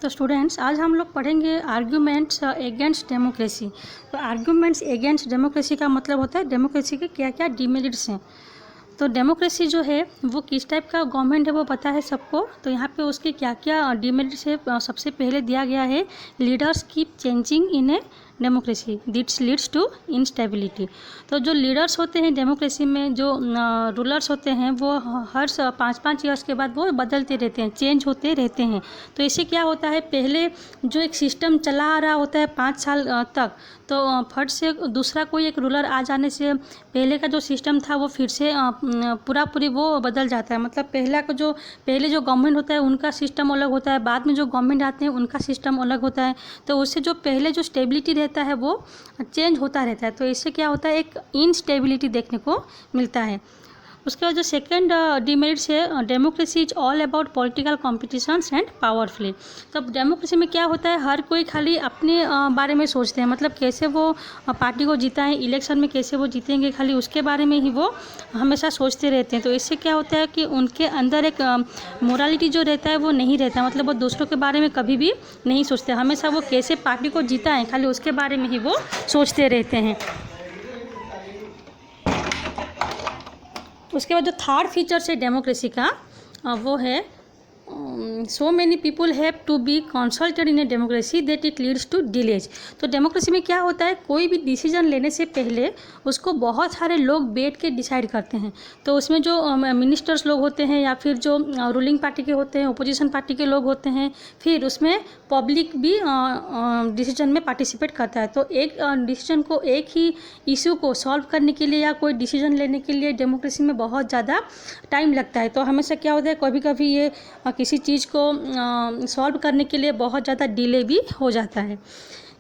तो स्टूडेंट्स, आज हम लोग पढ़ेंगे आर्ग्यूमेंट्स अगेंस्ट डेमोक्रेसी। तो आर्ग्यूमेंट्स अगेंस्ट डेमोक्रेसी का मतलब होता है डेमोक्रेसी के क्या क्या डिमेरिट्स हैं। तो डेमोक्रेसी जो है वो किस टाइप का गवर्नमेंट है वो पता है सबको। तो यहाँ पे उसके क्या क्या डिमेरिट्स है सबसे पहले दिया गया है। Leaders keep changing in a democracy that's leads to instability. तो जो लीडर्स होते हैं डेमोक्रेसी में, जो रूलर्स होते हैं, वो हर 5-5 ईयर्स के बाद वो बदलते रहते हैं, चेंज होते रहते हैं। तो इससे क्या होता है, पहले जो एक सिस्टम चला आ रहा होता है 5 साल तक, तो फट से दूसरा कोई एक रूलर आ जाने से पहले का जो सिस्टम था वो फिर से पूरी वो बदल जाता है। मतलब पहले जो गवर्नमेंट होता है उनका सिस्टम अलग होता है, बाद में जो गवर्नमेंट आते हैं उनका सिस्टम अलग होता है। तो उससे जो पहले जो स्टेबिलिटी रहता है वो चेंज होता रहता है। तो इससे क्या होता है, एक इनस्टेबिलिटी देखने को मिलता है। उसके बाद जो सेकेंड डिमेरिट्स है, democracy is all about political competitions and powerfully. तो डेमोक्रेसी में क्या होता है, हर कोई खाली अपने बारे में सोचते हैं, मतलब कैसे वो पार्टी को जिताएं, इलेक्शन में कैसे वो जीतेंगे, खाली उसके बारे में ही वो हमेशा सोचते रहते हैं। तो इससे क्या होता है कि उनके अंदर एक मोरालिटी जो रहता है वो नहीं रहता, मतलब वो दूसरों के बारे में कभी भी नहीं सोचते, हमेशा वो कैसे पार्टी को जिताएं खाली उसके बारे में ही वो सोचते रहते हैं। उसके बाद जो थर्ड फीचर्स है डेमोक्रेसी का वो है so many people have to be consulted in a democracy that it leads to delays. तो डेमोक्रेसी में क्या होता है, कोई भी डिसीजन लेने से पहले उसको बहुत सारे लोग बैठ के डिसाइड करते हैं। तो उसमें जो मिनिस्टर्स लोग होते हैं या फिर जो रूलिंग पार्टी के होते हैं, अपोजिशन पार्टी के लोग होते हैं, फिर उसमें पब्लिक भी डिसीजन में पार्टिसिपेट करता है। तो एक डिसीजन को, एक ही इशू को सॉल्व करने के लिए या कोई डिसीजन लेने के लिए डेमोक्रेसी में बहुत ज़्यादा टाइम लगता है। तो हमेशा क्या होता है, कभी कभी ये किसी चीज़ को सॉल्व करने के लिए बहुत ज़्यादा डिले भी हो जाता है।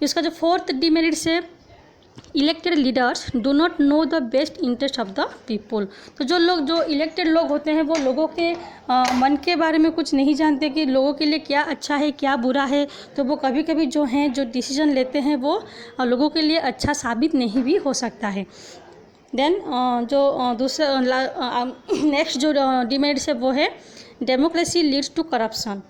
इसका जो फोर्थ डिमेरिट्स है, elected leaders do not know the best interest of the people. तो जो इलेक्टेड लोग होते हैं वो लोगों के मन के बारे में कुछ नहीं जानते कि लोगों के लिए क्या अच्छा है क्या बुरा है। तो वो कभी कभी जो हैं जो डिसीजन लेते हैं वो लोगों के लिए अच्छा साबित नहीं भी हो सकता है। देन जो दूसरा नेक्स्ट जो डिमेरिट्स है वो है democracy leads to corruption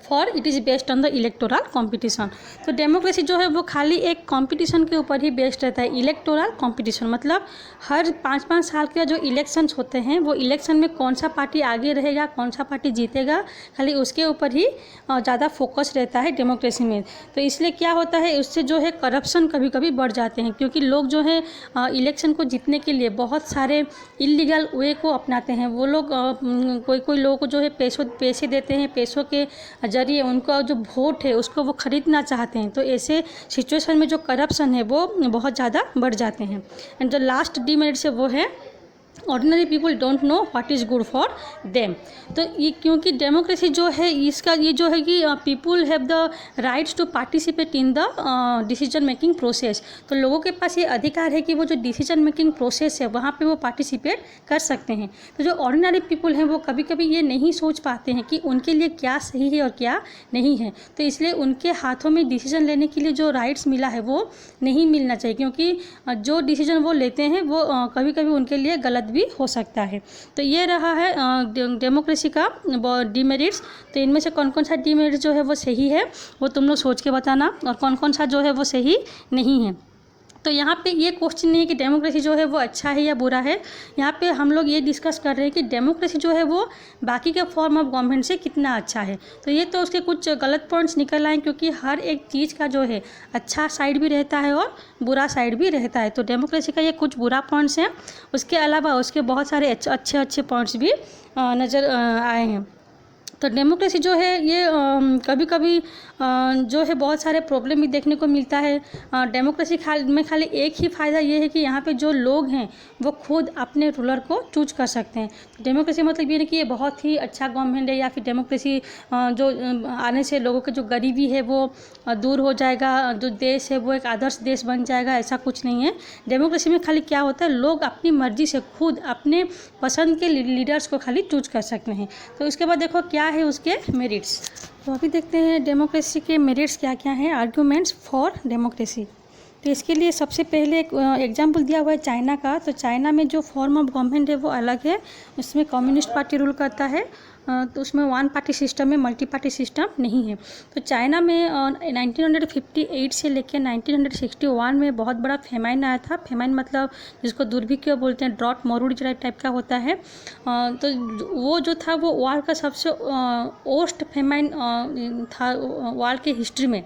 for it is based on the electoral competition. तो डेमोक्रेसी जो है वो खाली एक कॉम्पिटिशन के ऊपर ही बेस्ड रहता है। इलेक्टोरल कॉम्पिटिशन मतलब हर 5-5 साल के जो इलेक्शंस होते हैं वो इलेक्शन में कौन सा पार्टी आगे रहेगा, कौन सा पार्टी जीतेगा, खाली उसके ऊपर ही ज़्यादा फोकस रहता है डेमोक्रेसी में। तो इसलिए क्या होता है, उससे जो है करप्शन कभी कभी बढ़ जाते हैं, क्योंकि लोग जो है इलेक्शन को जीतने के लिए बहुत सारे इलीगल वे को अपनाते हैं। वो लोग कोई लोगों को जो है पैसे देते हैं, पैसों के जरिए उनका जो वोट है उसको वो खरीदना चाहते हैं। तो ऐसे सिचुएशन में जो करप्शन है वो बहुत ज़्यादा बढ़ जाते हैं। एंड जो लास्ट डिमेरिट्स है वो है ordinary people don't know what is good for them. तो ये क्योंकि डेमोक्रेसी जो है इसका ये जो है कि people have the rights to participate in the decision making process. तो लोगों के पास ये अधिकार है कि वो जो डिसीजन मेकिंग प्रोसेस है वहाँ पे वो पार्टिसिपेट कर सकते हैं। तो जो ऑर्डिनरी पीपल हैं वो कभी कभी ये नहीं सोच पाते हैं कि उनके लिए क्या सही है और क्या नहीं है। तो इसलिए उनके हाथों में डिसीजन लेने के लिए जो राइट्स मिला है वो नहीं मिलना चाहिए, क्योंकि जो डिसीजन वो लेते हैं वो कभी कभी उनके लिए गलत भी हो सकता है। तो ये रहा है डेमोक्रेसी का डिमेरिट्स। तो इनमें से कौन कौन सा डिमेरिट्स जो है वो सही है वो तुम लोग सोच के बताना, और कौन कौन सा जो है वो सही नहीं है। तो यहाँ पे ये क्वेश्चन नहीं है कि डेमोक्रेसी जो है वो अच्छा है या बुरा है। यहाँ पे हम लोग ये डिस्कस कर रहे हैं कि डेमोक्रेसी जो है वो बाकी के फॉर्म ऑफ गवर्नमेंट से कितना अच्छा है। तो ये तो उसके कुछ गलत पॉइंट्स निकल आए, क्योंकि हर एक चीज़ का जो है अच्छा साइड भी रहता है और बुरा साइड भी रहता है। तो डेमोक्रेसी का ये कुछ बुरा पॉइंट्स हैं, उसके अलावा उसके बहुत सारे अच्छे पॉइंट्स भी नज़र आए हैं। तो डेमोक्रेसी जो है ये कभी कभी जो है बहुत सारे प्रॉब्लम भी देखने को मिलता है। डेमोक्रेसी में खाली एक ही फ़ायदा ये है कि यहाँ पे जो लोग हैं वो खुद अपने रूलर को चूज कर सकते हैं। डेमोक्रेसी मतलब ये नहीं कि ये बहुत ही अच्छा गवर्नमेंट है या फिर डेमोक्रेसी जो आने से लोगों की जो गरीबी है वो दूर हो जाएगा, जो देश है वो एक आदर्श देश बन जाएगा, ऐसा कुछ नहीं है। डेमोक्रेसी में खाली क्या होता है, लोग अपनी मर्जी से खुद अपने पसंद के लीडर्स को खाली चूज कर सकते हैं। तो इसके बाद देखो क्या है उसके मेरिट्स। तो अभी देखते हैं डेमोक्रेसी के मेरिट्स क्या क्या हैं। Arguments for democracy. तो इसके लिए सबसे पहले एक एग्जाम्पल दिया हुआ है चाइना का। तो चाइना में जो फॉर्म ऑफ गवर्नमेंट है वो अलग है, उसमें कम्युनिस्ट पार्टी रूल करता है। तो उसमें वन पार्टी सिस्टम है, मल्टी पार्टी सिस्टम नहीं है। तो चाइना में 1958 से लेकर 1961 में बहुत बड़ा फेमाइन आया था। फेमाइन मतलब जिसको दुर्भिक्ष बोलते हैं, ड्रॉट, मरुड़ी टाइप का होता है। तो वो जो था वो वर्ल्ड का सबसे वर्स्ट फेमाइन था वर्ल्ड के हिस्ट्री में,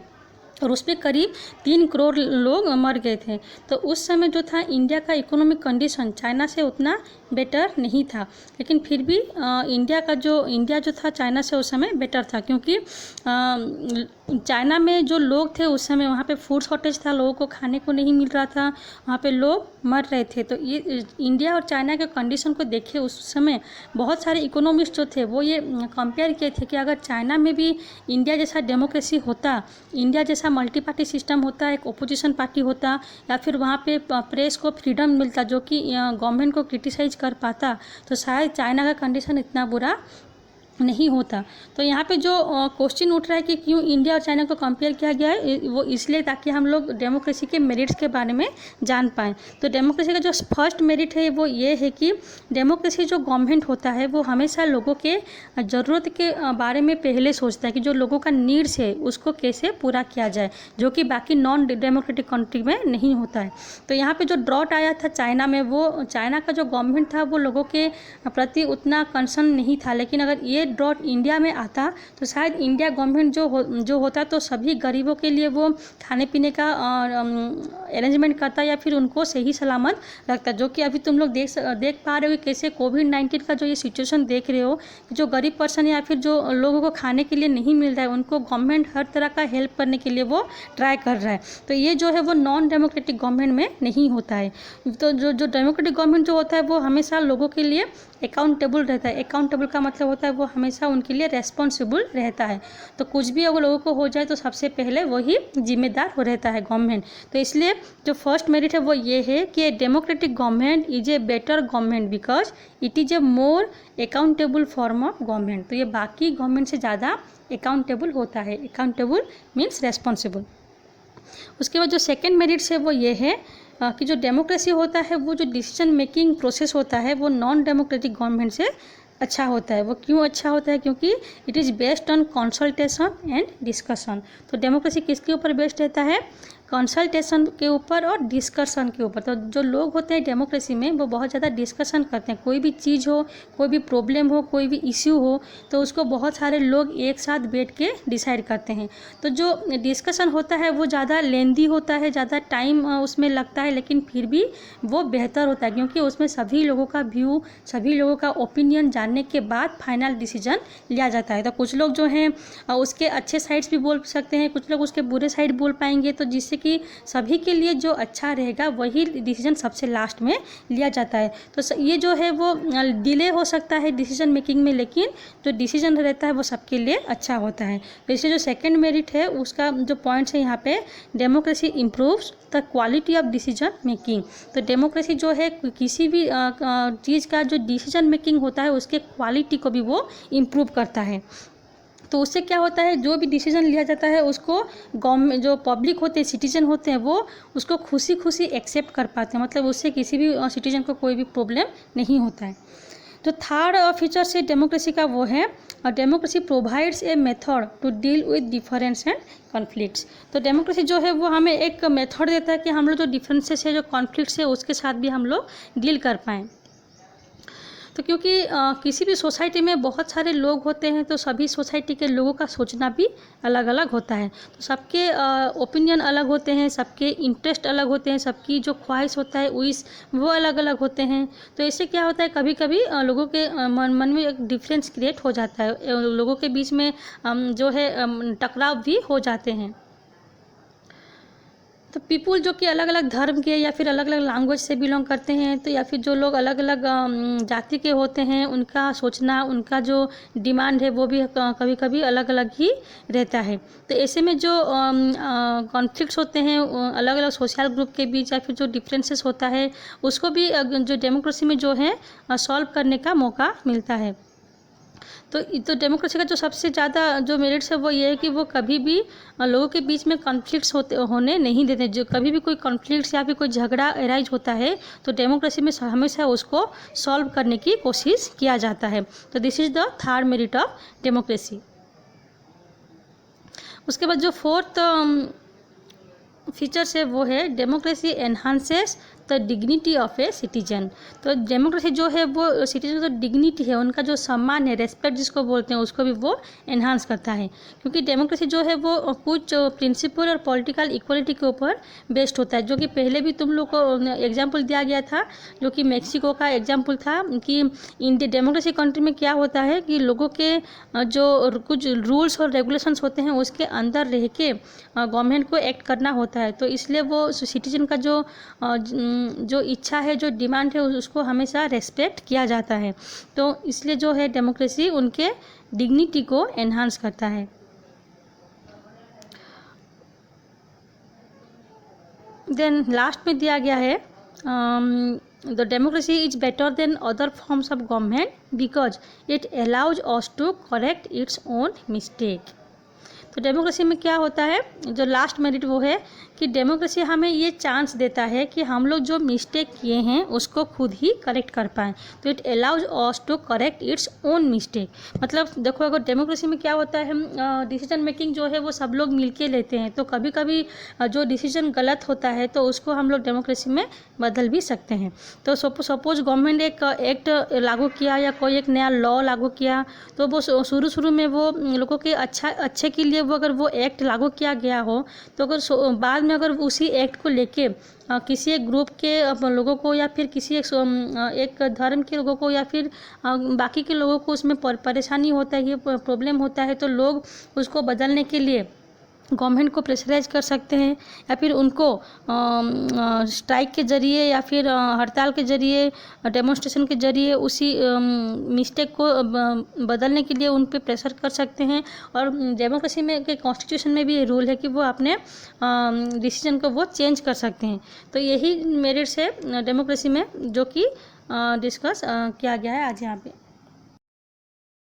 और उसमें करीब 3 करोड़ लोग मर गए थे। तो उस समय जो था इंडिया का इकोनॉमिक कंडीशन चाइना से उतना बेटर नहीं था, लेकिन फिर भी इंडिया जो था चाइना से उस समय बेटर था, क्योंकि चाइना में जो लोग थे उस समय वहाँ पे फूड शॉर्टेज था, लोगों को खाने को नहीं मिल रहा था, वहाँ पे लोग मर रहे थे। तो ये इंडिया और चाइना के कंडीशन को देखे उस समय बहुत सारे इकोनॉमिस्ट जो थे वो ये कंपेयर किए थे कि अगर चाइना में भी इंडिया जैसा डेमोक्रेसी होता, इंडिया जैसा मल्टी पार्टी सिस्टम होता, एक ओपोजिशन पार्टी होता, या फिर वहाँ पे प्रेस को फ्रीडम मिलता जो कि गवर्नमेंट को क्रिटिसाइज कर पाता, तो शायद चाइना का कंडीशन इतना बुरा नहीं होता। तो यहाँ पे जो क्वेश्चन उठ रहा है कि क्यों इंडिया और चाइना को कंपेयर किया गया है, वो इसलिए ताकि हम लोग डेमोक्रेसी के मेरिट्स के बारे में जान पाएँ। तो डेमोक्रेसी का जो फर्स्ट मेरिट है वो ये है कि डेमोक्रेसी जो गवर्नमेंट होता है वो हमेशा लोगों के ज़रूरत के बारे में पहले सोचता है कि जो लोगों का नीड्स है उसको कैसे पूरा किया जाए, जो कि बाकी नॉन डेमोक्रेटिक कंट्री में नहीं होता है। तो यहाँ पर जो ड्रॉट आया था चाइना में, वो चाइना का जो गवर्नमेंट था वो लोगों के प्रति उतना कंसर्न नहीं था, लेकिन अगर ये ड्रॉट इंडिया में आता तो शायद इंडिया गवर्नमेंट जो होता तो सभी गरीबों के लिए वो खाने पीने का अरेंजमेंट करता या फिर उनको सही सलामत रखता। जो कि अभी तुम लोग देख पा रहे हो कि कैसे कोविड-19 का जो ये सिचुएशन देख रहे हो, जो गरीब पर्सन या फिर जो लोगों को खाने के लिए नहीं मिल रहा है, उनको गवर्नमेंट हर तरह का हेल्प करने के लिए वो ट्राई कर रहा है। तो ये जो है वो नॉन डेमोक्रेटिक गवर्नमेंट में नहीं होता है। तो जो डेमोक्रेटिक गवर्नमेंट जो होता है वो हमेशा लोगों के लिए अकाउंटेबल रहता है। अकाउंटेबल का मतलब होता है वो हमेशा उनके लिए रेस्पॉन्सिबल रहता है। तो कुछ भी अगर लोगों को हो जाए तो सबसे पहले वही जिम्मेदार हो रहता है गवर्नमेंट। तो इसलिए जो फर्स्ट मेरिट है वो ये है कि democratic government is a better government because it is a more accountable form of government. तो ये बाकी गवर्नमेंट से ज़्यादा अकाउंटेबल होता है। Accountable means responsible. उसके बाद जो सेकेंड मेरिट्स है वो ये है कि जो डेमोक्रेसी होता है वो जो डिसीजन मेकिंग प्रोसेस होता है वो नॉन डेमोक्रेटिक गवर्नमेंट से अच्छा होता है। वो क्यों अच्छा होता है? क्योंकि it is based on consultation and discussion. तो डेमोक्रेसी किसके ऊपर बेस्ड रहता है? कंसल्टेशन के ऊपर और डिस्कशन के ऊपर। तो जो लोग होते हैं डेमोक्रेसी में वो बहुत ज़्यादा डिस्कशन करते हैं। कोई भी चीज़ हो, कोई भी प्रॉब्लम हो, कोई भी इश्यू हो, तो उसको बहुत सारे लोग एक साथ बैठ के डिसाइड करते हैं। तो जो डिस्कशन होता है वो ज़्यादा लेंदी होता है, ज़्यादा टाइम उसमें लगता है, लेकिन फिर भी वो बेहतर होता है क्योंकि उसमें सभी लोगों का व्यू, सभी लोगों का ओपिनियन जानने के बाद फाइनल डिसीजन लिया जाता है। तो कुछ लोग जो हैं उसके अच्छे साइड्स भी बोल सकते हैं, कुछ लोग उसके बुरे साइड बोल पाएंगे, तो जिससे कि सभी के लिए जो अच्छा रहेगा वही डिसीजन सबसे लास्ट में लिया जाता है। तो ये जो है वो डिले हो सकता है डिसीजन मेकिंग में, लेकिन जो डिसीजन रहता है वो सबके लिए अच्छा होता है। तो इसलिए जो सेकंड मेरिट है उसका जो पॉइंट्स है यहाँ पे, democracy improves the quality of decision making. तो डेमोक्रेसी जो है किसी भी चीज़ का जो डिसीजन मेकिंग होता है उसके क्वालिटी को भी वो इम्प्रूव करता है। तो उससे क्या होता है, जो भी डिसीजन लिया जाता है उसको गवर्नमेंट, जो पब्लिक होते हैं, सिटीजन होते हैं, वो उसको खुशी खुशी एक्सेप्ट कर पाते हैं। मतलब उससे किसी भी सिटीजन को कोई भी प्रॉब्लम नहीं होता है। जो थर्ड फीचर से डेमोक्रेसी का वो है, democracy provides a method to deal with difference and conflicts. तो डेमोक्रेसी जो है वो हमें एक मेथड देता है कि हम लोग जो डिफरेंसेस है, जो कॉन्फ्लिक्ट्स है, उसके साथ भी हम लोग डील कर पाएँ। तो क्योंकि किसी भी सोसाइटी में बहुत सारे लोग होते हैं, तो सभी सोसाइटी के लोगों का सोचना भी अलग अलग होता है। तो सबके ओपिनियन अलग होते हैं, सबके इंटरेस्ट अलग होते हैं, सबकी जो ख्वाहिश होता है वो अलग अलग होते हैं। तो इससे क्या होता है, कभी कभी लोगों के मन में एक डिफरेंस क्रिएट हो जाता है, लोगों के बीच में जो है टकराव भी हो जाते हैं। तो पीपुल जो कि अलग अलग धर्म के या फिर अलग अलग लैंग्वेज से बिलोंग करते हैं, तो या फिर जो लोग अलग अलग जाति के होते हैं, उनका सोचना, उनका जो डिमांड है वो भी कभी कभी अलग अलग ही रहता है। तो ऐसे में जो कॉन्फ्लिक्ट्स होते हैं अलग अलग सोशल ग्रुप के बीच या फिर जो डिफरेंसेस होता है, उसको भी जो डेमोक्रेसी में जो है सॉल्व करने का मौका मिलता है। तो डेमोक्रेसी का जो सबसे ज़्यादा जो मेरिट्स है वो ये है कि वो कभी भी लोगों के बीच में कॉन्फ्लिक्ट्स होने नहीं देते। जो कभी भी कोई कॉन्फ्लिक्ट्स या फिर कोई झगड़ा अराइज होता है तो डेमोक्रेसी में हमेशा उसको सॉल्व करने की कोशिश किया जाता है। तो this is the third merit of democracy. उसके बाद जो फोर्थ फीचर्स है वो है democracy enhances the dignity of a citizen. तो डेमोक्रेसी जो है वो सिटीजन का जो डिग्निटी है, उनका जो सम्मान है, रेस्पेक्ट जिसको बोलते हैं, उसको भी वो एनहांस करता है। क्योंकि डेमोक्रेसी जो है वो कुछ प्रिंसिपल और पॉलिटिकल इक्वलिटी के ऊपर बेस्ड होता है, जो कि पहले भी तुम लोग को एग्जाम्पल दिया गया था, जो कि मैक्सिको का एग्जाम्पल था कि इंडिया डेमोक्रेसी कंट्री में क्या होता है कि लोगों के जो कुछ रूल्स और रेगुलेशंस होते हैं उसके अंदर रह के गवर्नमेंट को एक्ट करना होता है। तो इसलिए वो सिटीजन का जो इच्छा है, जो डिमांड है, उसको हमेशा रेस्पेक्ट किया जाता है। तो इसलिए जो है डेमोक्रेसी उनके डिग्निटी को एनहांस करता है। देन लास्ट में दिया गया है the democracy is better than other forms of government because it allows us to correct its own mistake. तो डेमोक्रेसी में क्या होता है, जो लास्ट मेरिट वो है कि डेमोक्रेसी हमें ये चांस देता है कि हम लोग जो मिस्टेक किए हैं उसको खुद ही करेक्ट कर पाएँ। तो it allows us to correct its own mistake. मतलब देखो, अगर डेमोक्रेसी में क्या होता है, हम डिसीजन मेकिंग जो है वो सब लोग मिलके लेते हैं। तो कभी कभी जो डिसीजन गलत होता है तो उसको हम लोग डेमोक्रेसी में बदल भी सकते हैं। तो सपोज गवर्नमेंट एक एक्ट लागू किया या कोई एक नया लॉ लागू किया, तो वो शुरू में वो लोगों के अच्छे के लिए वो अगर वो एक्ट लागू किया गया हो, तो अगर बाद में अगर उसी एक्ट को लेके किसी एक ग्रुप के लोगों को या फिर किसी एक धर्म के लोगों को या फिर बाकी के लोगों को उसमें परेशानी होता है, ये प्रॉब्लम होता है, तो लोग उसको बदलने के लिए गवर्नमेंट को प्रेशराइज कर सकते हैं या फिर उनको स्ट्राइक के ज़रिए या फिर हड़ताल के ज़रिए, डेमोन्स्ट्रेशन के ज़रिए उसी मिस्टेक को बदलने के लिए उन पे प्रेशर कर सकते हैं। और डेमोक्रेसी में के कॉन्स्टिट्यूशन में भी ये रूल है कि वो अपने डिसीजन को वो चेंज कर सकते हैं। तो यही मेरिट्स है डेमोक्रेसी में जो कि डिस्कस किया गया है आज यहाँ पे।